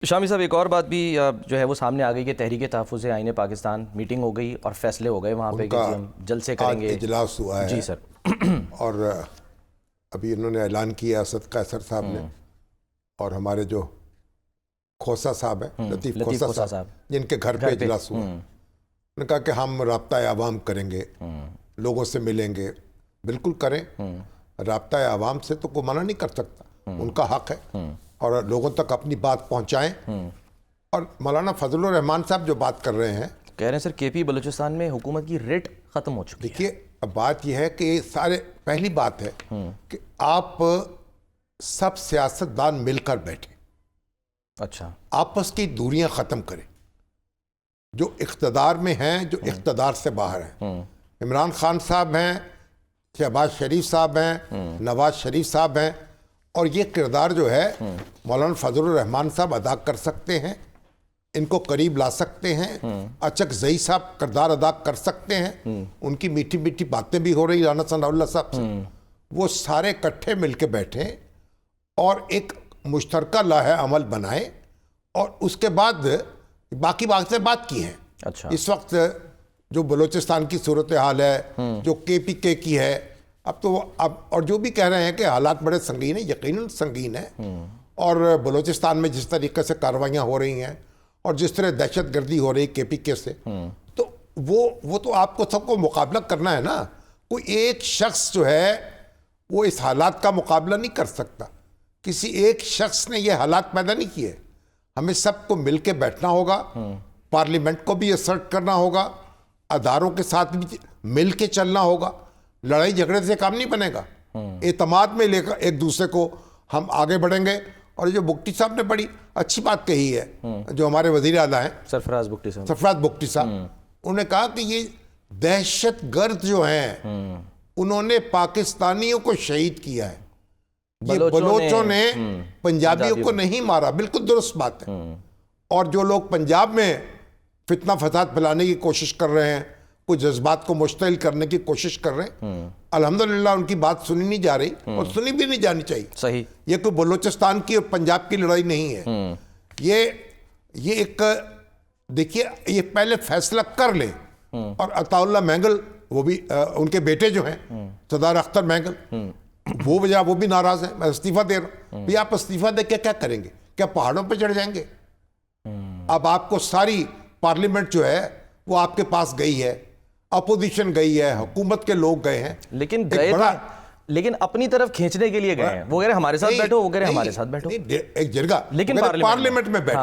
شامی صاحب ایک اور بات بھی جو ہے وہ سامنے آ گئی کہ تحریک تحفظ آئین پاکستان میٹنگ ہو گئی اور فیصلے ہو گئے وہاں پہ کہ ہم جلسے کریں گے، اجلاس ہوا ہے جی سر اور ابھی انہوں نے اعلان کیا اسد قیصر صاحب نے اور ہمارے جو کھوسا صاحب ہیں لطیف کھوسا صاحب جن کے گھر پہ اجلاس ہوا، انہوں نے کہا کہ ہم رابطہ عوام کریں گے، لوگوں سے ملیں گے۔ بالکل کریں، رابطہ عوام سے تو کوئی منع نہیں کر سکتا، ان کا حق ہے، اور لوگوں تک اپنی بات پہنچائیں۔ اور مولانا فضل الرحمان صاحب جو بات کر رہے ہیں، کہہ رہے ہیں سر کے پی بلوچستان میں حکومت کی ریٹ ختم ہو چکی ہے۔ دیکھیے اب بات یہ ہے کہ سارے پہلی بات ہے کہ آپ سب سیاستدان مل کر بیٹھیں، اچھا آپس کی دوریاں ختم کریں، جو اقتدار میں ہیں، جو اقتدار سے باہر ہیں۔ عمران خان صاحب ہیں، شہباز شریف صاحب ہیں، نواز شریف صاحب ہیں، اور یہ کردار جو ہے مولانا فضل الرحمان صاحب ادا کر سکتے ہیں، ان کو قریب لا سکتے ہیں۔ اچک زئی صاحب کردار ادا کر سکتے ہیں، ان کی میٹھی میٹھی باتیں بھی ہو رہی رانا ثناء اللہ صاحب سے۔ وہ سارے اکٹھے مل کے بیٹھیں اور ایک مشترکہ لاہ عمل بنائیں، اور اس کے بعد باقی بات سے بات کی ہے۔ اچھا اس وقت جو بلوچستان کی صورتحال ہے، جو کے پی کے کی ہے، اب تو اور جو بھی کہہ رہے ہیں کہ حالات بڑے سنگین ہیں، یقیناً سنگین ہیں، اور بلوچستان میں جس طریقے سے کارروائیاں ہو رہی ہیں اور جس طرح دہشت گردی ہو رہی کے پی کے سے، تو وہ تو آپ کو سب کو مقابلہ کرنا ہے نا۔ کوئی ایک شخص جو ہے وہ اس حالات کا مقابلہ نہیں کر سکتا، کسی ایک شخص نے یہ حالات پیدا نہیں کیے۔ ہمیں سب کو مل کے بیٹھنا ہوگا، پارلیمنٹ کو بھی اسرٹ کرنا ہوگا، اداروں کے ساتھ بھی مل کے چلنا ہوگا۔ لڑائی جھگڑے سے کام نہیں بنے گا، اعتماد میں لے کر ایک دوسرے کو ہم آگے بڑھیں گے۔ اور جو بگٹی صاحب نے بڑی اچھی بات کہی ہے، جو ہمارے وزیر اعلیٰ ہیں سرفراز بگٹی صاحب، سرفراز بگٹی صاحب، انہوں نے کہا کہ یہ دہشت گرد جو ہیں انہوں نے پاکستانیوں کو شہید کیا ہے، یہ بلوچوں نے پنجابیوں کو نہیں مارا۔ بالکل درست بات ہے۔ اور جو لوگ پنجاب میں فتنہ فساد پھیلانے کی کوشش کر رہے ہیں، کچھ جذبات کو مشتعل کرنے کی کوشش کر رہے ہیں، الحمدللہ ان کی بات سنی نہیں جا رہی، اور سنی بھی نہیں جانی چاہیے۔ صحیح، یہ کوئی بلوچستان کی اور پنجاب کی لڑائی نہیں ہے، یہ ایک دیکھیے، یہ پہلے فیصلہ کر لیں۔ اور عطا اللہ مینگل، وہ بھی ان کے بیٹے جو ہیں صدار اختر مینگل، وہ بھی ناراض ہیں، میں استعفیٰ دے رہا ہوں۔ آپ استعفیٰ دے کے کیا کریں گے؟ کیا پہاڑوں پہ چڑھ جائیں گے؟ اب آپ کو ساری پارلیمنٹ جو ہے وہ آپ کے پاس گئی ہے، اپوزیشن گئی ہے، حکومت کے لوگ گئے ہیں، لیکن اپنی طرف کھینچنے کے لیے گئے ہیں۔ وہ کہہ رہے ہمارے ساتھ بیٹھو، وہ کہہ رہے ہمارے ساتھ بیٹھو، ایک جرگہ، لیکن پارلیمنٹ میں بیٹھو۔